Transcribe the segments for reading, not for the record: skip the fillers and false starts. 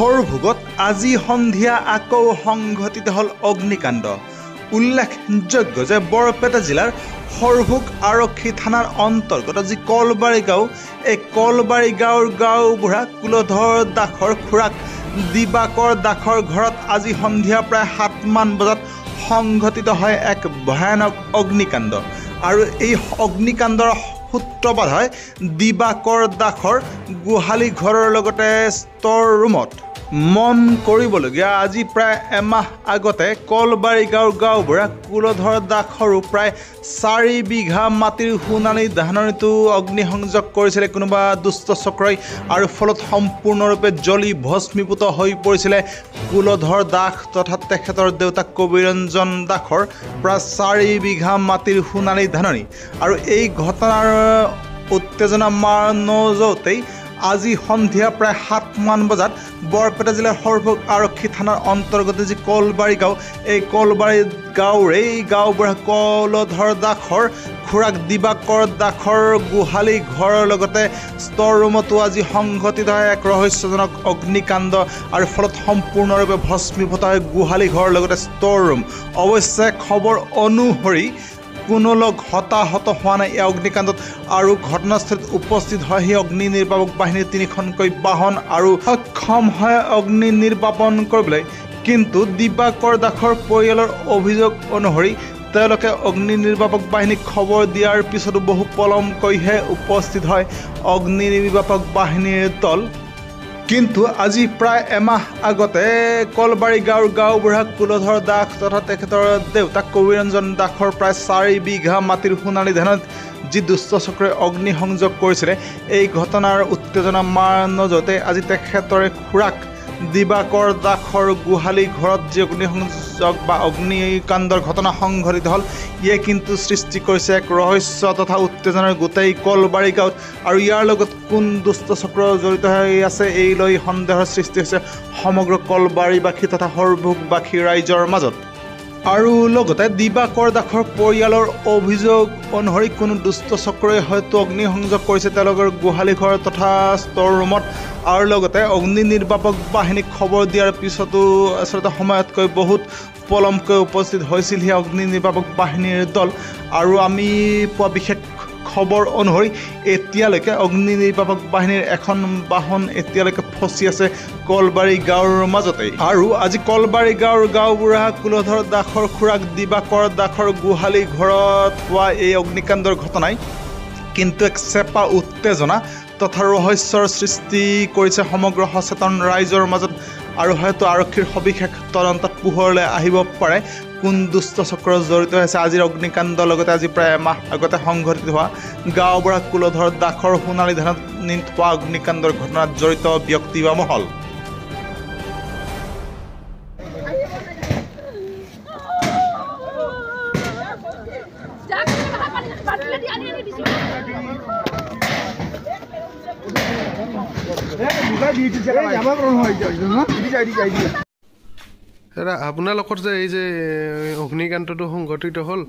হৰভোগত আজি সন্ধিয়া আকৌ সংঘটিত হল অগ্নিকাণ্ড। উল্লেখযোগ্য যে বৰপেটা জিলাৰ হৰভোগ আৰক্ষী থানাৰ অন্তৰ্গত যি কলবাৰী গাঁও, এই কলবাৰী গাঁৱৰ গাঁওবুঢ়া কুলধৰ দাসৰ খুৰাক দিবাকৰ দাসৰ ঘৰত আজি সন্ধিয়া প্ৰায় 7মান বজাত সংঘটিত হয় এক ভয়ানক অগ্নিকাণ্ড। আৰু এই অগ্নিকাণ্ডৰ সূত্ৰপাত হয় দিবাকৰ দাসৰ গোহালি ঘৰৰ লগতে ষ্টৰ ৰুমত। মন কৰিবলগীয়া আজি প্ৰায় এমাহ আগতে কলবাৰী গাঁৱৰ গাঁওবুঢ়া কুলধৰ দাসৰো প্ৰায় 4 বিঘা মাটিৰ সোণালী ধাননিটো অগ্নিসংযোগ কৰিছিলে কোনোবা দুষ্ট চক্ৰই, আৰু ফলত সম্পূৰ্ণৰূপে জ্বলি ভস্মীভূত হৈ পৰিছিলে কুলধৰ দাস তথা তেখেতৰ দেউতাক কবিৰঞ্জন দাসৰ প্ৰায় 4 বিঘা মাটিৰ সোণালী ধাননি। আৰু এই ঘটনাৰ উত্তেজনা মাজতেই আজি সন্ধিয়া প্ৰায় 7মান বজাত বৰপেটা জিলাৰ হৰভোগ আৰক্ষী থানাৰ অন্তৰ্গত যি কলবাৰী গাঁও, এই কলবাৰী গাঁৱৰে গাঁওবুঢ়া কুলধৰ দাসৰ খুৰাক দিবাকৰ দাসৰ গোহালি ঘৰৰ লগতে ষ্টৰ ৰুমতো আজি সংঘটিত হয় এক ৰহস্যজনক অগ্নিকাণ্ড, আৰু ফলত সম্পূৰ্ণৰূপে ভস্মীভূত হয় গোহালি ঘৰৰ লগতে ষ্টৰ ৰুম। অৱশ্যে খবৰ অনুসৰি কোনো লোক হতাহত হোৱা নাই এই অগ্নিকাণ্ডত, আৰু ঘটনাস্থলীত উপস্থিত হয় সেই অগ্নি নিৰ্বাপক বাহিনীৰ 3খনকৈ বাহন আৰু সক্ষম হয় অগ্নি নিৰ্বাপন কৰিবলৈ। কিন্তু দিবাকৰ দাসৰ পৰিয়ালৰ অভিযোগ অনুসৰি তেওঁলোকে অগ্নি নিৰ্বাপক বাহিনীক খবৰ দিয়াৰ পিছতো বহু পলমকৈহে উপস্থিত হয় অগ্নি নিৰ্বাপক বাহিনীৰ দল। কিন্তু আজি প্ৰায় এমাহ আগতে কলবাৰী গাঁৱৰ গাঁওবুঢ়া কুলধৰ দাস তথা তেখেতৰ দেউতাক কবিৰঞ্জন দাসৰ প্ৰায় 4 বিঘা মাটিৰ সোণালী ধানত যি দুষ্ট চক্ৰই অগ্নিসংযোগ কৰিছিলে, এই ঘটনাৰ উত্তেজনা মাজতে আজি তেখেতৰে খুৰাক দিবাকৰ দাসৰ গোহালি ঘৰত যি অগ্নিসংযোগ বা অগ্নিকাণ্ডৰ ঘটনা সংঘটিত হ'ল, ইয়ে কিন্তু সৃষ্টি কৰিছে এক ৰহস্য তথা উত্তেজনাৰ গোটেই কলবাৰী গাঁৱত। আৰু ইয়াৰ লগত কোন দুষ্ট চক্ৰ জড়িত হৈ আছে এই লৈ সন্দেহৰ সৃষ্টি হৈছে সমগ্ৰ কলবাৰীবাসী তথা হৰভোগবাসী ৰাইজৰ মাজত। আৰু লগতে দিবাকৰ দাসৰ পৰিয়ালৰ অভিযোগ অনুসৰি কোনো দুষ্ট চক্ৰই হয়তো অগ্নিসংযোগ কৰিছে তেওঁলোকৰ গোহালি ঘৰ তথা ষ্টৰ ৰুমত, আৰু লগতে অগ্নি নিৰ্বাপক বাহিনীক খবৰ দিয়াৰ পিছতো আচলতে সময়তকৈ বহুত পলমকৈ উপস্থিত হৈছিল সেই অগ্নি নিৰ্বাপক বাহিনীৰ দল। আৰু আমি পোৱা বিশেষ খবৰ অনুসৰি এতিয়ালৈকে অগ্নি নিৰ্বাপক বাহিনীৰ এখন বাহন এতিয়ালৈকে ফচি আছে কলবাৰী গাঁৱৰ মাজতেই। আৰু আজি কলবাৰী গাঁৱৰ গাঁওবুঢ়া কুলধৰ দাসৰ খুৰাক দিবাকৰ দাসৰ গোহালি ঘৰত হোৱা এই অগ্নিকাণ্ডৰ ঘটনাই কিন্তু এক চেপা উত্তেজনা তথা ৰহস্যৰ সৃষ্টি কৰিছে সমগ্ৰ সচেতন ৰাইজৰ মাজত। আৰু হয়তো আৰক্ষীৰ সবিশেষ তদন্তত পোহৰলৈ আহিব পাৰে কোন দুষ্ট চক্ৰ জড়িত হৈছে আজিৰ অগ্নিকাণ্ডৰ লগতে আজি প্ৰায় এমাহ আগতে সংঘটিত হোৱা গাঁওবুঢ়া কুলধৰ দাসৰ সোণালী ধানত হোৱা অগ্নিকাণ্ডৰ ঘটনাত জড়িত ব্যক্তি বা মহল। আপোনালোকৰ যে এই যে অগ্নিকাণ্ডটো সংঘটিত হ'ল,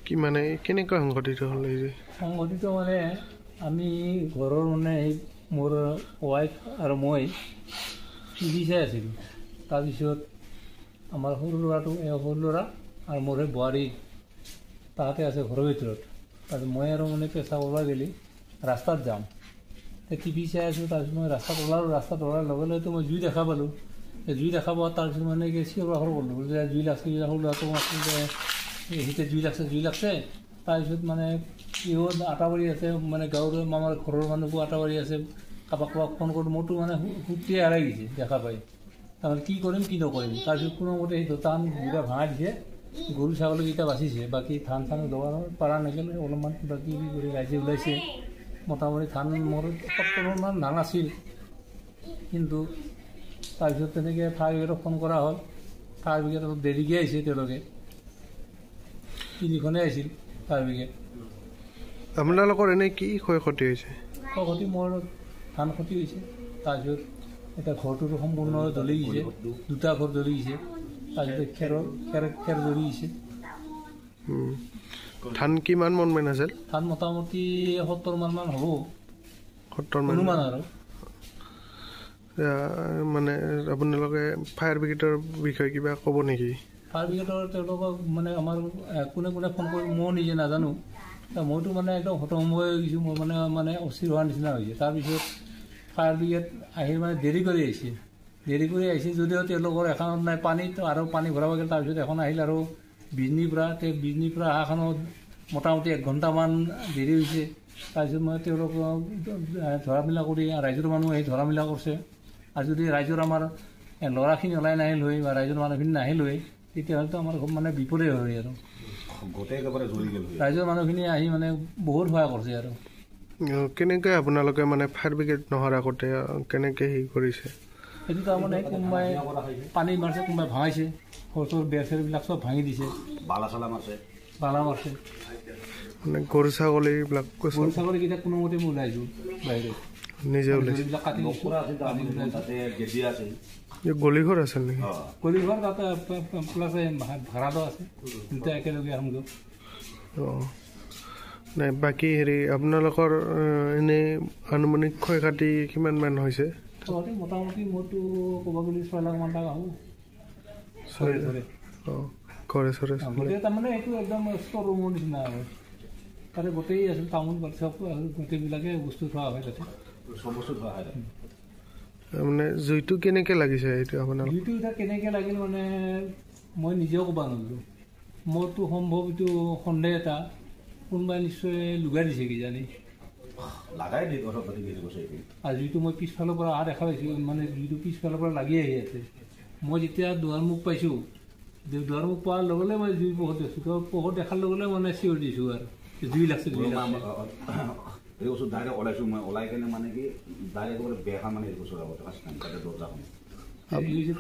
কি মানে কেনেকৈ সংঘটিত হ'ল? এই যে সংঘটিত মানে আমি ঘৰৰ মানে মোৰ ৱাইফ আৰু মই টিভি চাই আছিলোঁ। তাৰপিছত আমাৰ সৰু ল'ৰা আৰু মোৰ বোৱাৰী তাহাঁতে আছে ঘৰৰ ভিতৰত। তাৰপিছত মই আৰু মানে পেচা ওলাই গ'লে ৰাস্তাত যাম, টিভি চাই আছোঁ। তাৰপিছত মই ৰাস্তাত ওলাৰ লগে লগেতো মই জুই দেখা পালোঁ। জুই দেখা পোৱা তাৰপিছত মানে কি চিঞৰ বাখৰ কৰিলোঁ যে জুই লাগছে, সৰু ল'ৰাটো সিহঁতে জুই লাগছে। তাৰপিছত মানে কিহত আটা বাঢ়ি আছে, মানে গাঁৱৰ আমাৰ ঘৰৰ মানুহবোৰ আটা বাঢ়ি আছে, কাৰোবাক ফোন কৰোঁ। মোৰতো মানে সুটিয়ে হেৰাই গৈছে দেখা পাই। তাৰমানে কি কৰিম কি নকৰিম। তাৰপিছত কোনোমতে সেই দোকান দুটা ভাঙাই দিছে, গৰু ছাগলীকেইটা বাচিছে, বাকী ধান চান ল'ব পৰা নাগিল। অলপমান কিবা কিবি কৰি ৰাইজে ওলাইছে। মোটামুটি ধান মোৰ 70মান ধান আছিল, কিন্তু তাৰপিছত তেনেকৈ ফায়াৰ ব্ৰিগেডক ফোন কৰা হ'ল। ফায়াৰ ব্ৰিগেড অলপ দেৰিকৈ আহিছে, তেওঁলোকে 3খনে আহিছিল ফায়াৰ ব্ৰিগেড। আপোনালোকৰ এনেই কি ক্ষয় ক্ষতি হৈছে? ক্ষয় ক্ষতি মোৰ ধান ক্ষতি হৈছে। তাৰপিছত এতিয়া ঘৰটোতো সম্পূৰ্ণ জ্বলি গৈছে, 2টা ঘৰ জ্বলি গৈছে। তাৰপিছত খেৰ জ্বলি গৈছে। ধান কিমান মন আছিল? ধান মোটামুটি 70 মান হ'ব, 70 অনুমান আৰু। মানে আপোনালোকে ফায়াৰ ব্ৰিগেডৰ বিষয়ে কিবা ক'ব নেকি? ফায়াৰ ব্ৰিগেডৰ তেওঁলোকক মানে আমাৰ কোনে কোনে ফোন কৰি মই নিজে নাজানো, মইতো মানে একদম হতভম্ব হৈ গৈছোঁ। মই মানে অস্থিৰ হোৱাৰ নিচিনা হৈছে। তাৰপিছত ফায়াৰ ব্ৰিগেড আহি মানে দেৰি কৰি আহিছে যদিও তেওঁলোকৰ এখনত নাই পানীত আৰু পানী ভৰাব গ'ল। তাৰপিছত এখন আহিল আৰু বিজনীৰ পৰা অহাখনত মোটামুটি 1 ঘণ্টামান দেৰি হৈছে। তাৰপিছত মই তেওঁলোকক ধৰা মেলা কৰি ৰাইজৰ মানুহ আহি ধৰা মেলা কৰিছে। আৰু যদি ৰাইজৰ আমাৰ ল'ৰাখিনি ওলাই নাহিল হৈ বা ৰাইজৰ মানুহখিনি নাহিল হৈ তেতিয়াহ'লেতো আমাৰ খুব মানে বিপদে হয় আৰু ৰাইজৰ মানুহখিনি আহি মানে বহুত সহায় কৰিছে। আৰু কেনেকৈ আপোনালোকে মানে ফায়াৰ ব্ৰিগেড নোহোৱাৰ আগতে কেনেকৈ হেৰি কৰিছে? সেইটো তাৰমানে কোনোবাই পানী মাৰিছে, কোনোবাই ভাঙাইছে, সৰু বেৰ চেৰবিলাক চব ভাঙি দিছে, বালা মাৰছে। মানে গৰু ছাগলীবিলাক গৰু ছাগলীকেইটা কোনোমতে মই ওলাইছোঁ বাহিৰত, নিজে ওলাইছে। কাটি গলিঘৰ আছে নেকি? গলিঘৰ তাতে প্লাছ ভাড়াটো আছে, দুটা একেলগে আহোঁ। অঁ, নাই বাকী হেৰি আপোনালোকৰ এনেই আনুমানিক ক্ষয় ক্ষতি কিমানমান হৈছে? মোটামুটি মইতো ক'ব গ'লে 6 লাখ মান টকা হ'ব। অঁ, ঘৰে চৰে গোটেই তাৰমানে এইটো একদম ষ্ট'ৰ ৰুমৰ নিচিনা আৰু তাতে গোটেই আছিল টাউন চব গোটেইবিলাকে বস্তু থোৱা হয়, তাতে চব বস্তু থোৱা হয়। মানে জুইটো কেনেকৈ লাগিছে এইটো আপোনাৰ? জুইটো এতিয়া কেনেকৈ লাগিল মানে মই নিজেও ক'ব নোৱাৰিলোঁ। মোৰতো সম্ভৱ এইটো সন্দেহ এটা, কোনোবাই নিশ্চয় লুগাই দিছে কিজানি। আৰু জুইটো মই পিছফালৰ পৰা অহা দেখা পাইছোঁ, মানে জুইটো পিছফালৰ পৰা লাগি আহি আছে। মই যেতিয়া দুৱাৰমুখ পাইছোঁ, দুৱাৰমুখ পোৱাৰ লগে লগে মই জুই পোহৰ দেখিছোঁ। তো পোহৰ দেখাৰ লগে লগে মানে চিঞৰ দিছোঁ আৰু জুই লাগছে। এই বস্তু ডাইৰেক্ট ওলাইছোঁ মই, ওলাই কেনে মানে কি ডাইৰেক্ট বেয়াখন মানে হেৰি কৰিছোঁ তাতে দৰ্জাখন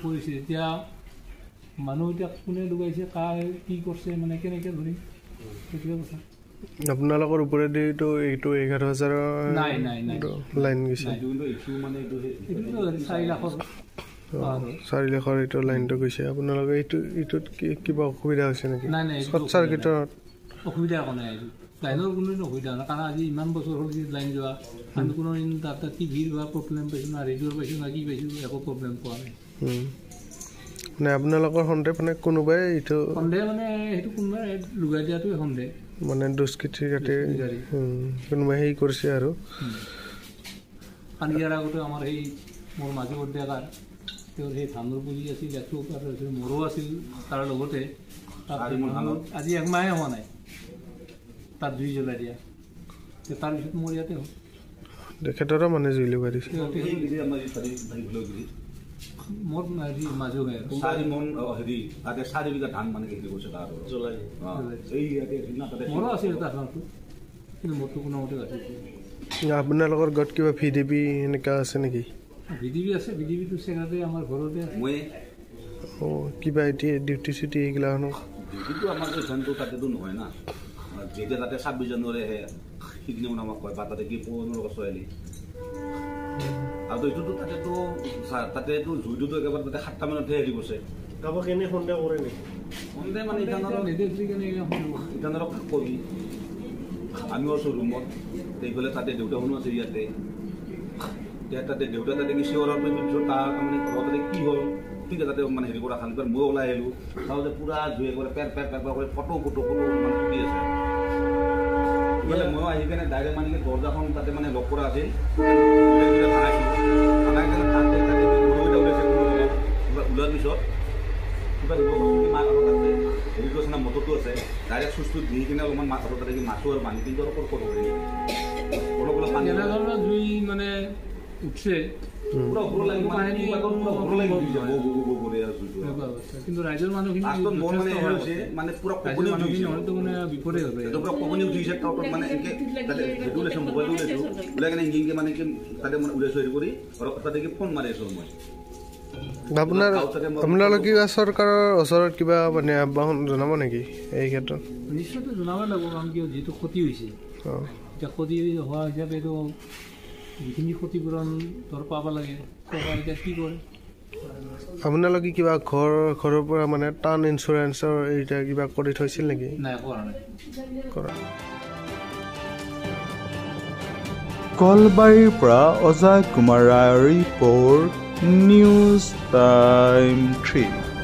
পৰিছে। এতিয়া মানুহ এতিয়া কোনে লুগাইছে, কাৰ কি কৰিছে, মানে কেনেকৈ ধৰিম সেইটোৱে কথা। আপোনালোকৰ ওপৰেদিতো এইটো 11,000 নাই লাইন গৈছে, 4 লাখৰ 4 লাখৰ এইটো লাইনটো গৈছে। আপোনালোকে এইটোত কিবা অসুবিধা হৈছে নেকি? নাই, শ্বৰ্ট চাৰ্কিটত অসুবিধা একো নাই। লাইনৰ কোনো অসুবিধা নাই, কাৰণ আজি ইমান বছৰ হ'ল লাইন যোৱা, আমি কোনো তাত টিভিৰ বা প্ৰব্লেম পাইছোঁ না, ৰেডিঅ'ৰ পাইছোঁ না, কি পাইছোঁ, একো প্ৰব্লেম পোৱা নাই। মানে আপোনালোকৰ সন্দেহ মানে কোনোবাই এইটো সন্দেহ মানে সেইটো কোনোবাই লুগাই দিয়াটোৱে সন্দেহ, মানে দুষ্কৃতি কাটি কোনোবাই হেৰি কৰিছে। আৰু পানী দিয়াৰ আগতে আমাৰ সেই মোৰ মাজু ডেকাৰ তেওঁৰ সেই ধানৰ পুলি আছিল, আৰু মোৰো আছিল তাৰ লগতে। আজি 1 মাহে হোৱা নাই তাত জুই জ্বলাই দিয়া, তাৰপিছত মোৰ ইয়াতে হ'ল। তেখেতৰো মানে জুই লগাই দিছে। মোৰ মাজু হয় হেৰি তাতে 4 বিঘা ধান মানে হেৰি কৰিছে, মোৰো আছিল এটা ধানটো, কিন্তু মোৰটো কোনোমতে আছিল। আপোনালোকৰ ঘৰত কিবা VDP এনেকুৱা আছে নেকি? VDP আছে, VDPটো চেগাতে আমাৰ ঘৰতে আছে। অঁ, কিবা এতিয়া ডিউটি চিউটি এইগিলা ডিউটিটো আমাৰ ধানটো তাতেতো নহয় না, যেতিয়া তাতে 26 জানুৱাৰী আহে সিদিনা আমাক কয়, বা তাতে কি 15 বছৰ আহিলি। আৰু এইটোতো তাতেতো জুইটোতো একেবাৰে তাতে 7টা মানতহে হেৰি কৰিছে। কাৰোবাক এনে সন্দেহ কৰে নেকি? সন্দেহ মানে ইটানৰক কবি আমিও আছোঁ ৰুমত, এইফালে তাতে দেউতাখনো আছে ইয়াতে। তাতে দেউতা তাতে কি চিঞৰাৰ পিছত তাৰ তাৰমানে তাতে কি হ'ল ঠিক আছে, তাতে মানে হেৰি কৰা খালি মই ওলাই আহিলোঁ, চাওঁ যে পূৰা জুই কৰে পেৰ কৰি ফটো মানে ফুটি আছে। ময়ো আহি কেনে ডাইৰেক্ট মানে কি দৰ্জাখন তাতে মানে লক কৰা আছিল, ভাঙাই কেনে তাতে গৰুকেইটা ওলাইছে। ওলোৱাৰ পিছত কিবা মাছ আৰু তাতে হেৰি কৰিছে না, মটৰটো আছে, ডাইৰেক্ট চুইচটো দি কিনে অলপমান মাছ আৰু তাতে মাছো আৰু পানী, কিন্তু অলপ অলপ পানী জুই মানে উঠছে। কিন্তু ৰাইজৰ মানুহখিনি বিপদে কমনি উঠিছে, মানে মোবাইল ওলাইছোঁ, ওলাই কিনে ইংগিংকে মানে কি তাতে মানে ওলাইছোঁ হেৰি কৰি তাতে কি ফোন মাৰি আছোঁ মই। আপোনালোকে কিবা চৰকাৰৰ ওচৰত কিবা মানে আহ্বান জনাব নেকি এই ক্ষেত্ৰত? নিশ্চয়তো জনাবই লাগিব, কাৰণ কিয় যিহেতু ক্ষতি হৈছে, এতিয়া ক্ষতি হোৱা হিচাপে এইটো যিখিনি ক্ষতিপূৰণ পাব লাগে, চৰকাৰে এতিয়া কি কৰে। আপোনালোকে কিবা ঘৰৰ পৰা মানে টাউন ইঞ্চুৰেঞ্চৰ এতিয়া কিবা কৰি থৈছিল নেকি? নাই, কৰা নাই। কলবাৰীৰ পৰা অজয় কুমাৰ ৰায়ৰ ৰিপৰ্ট। News time 3।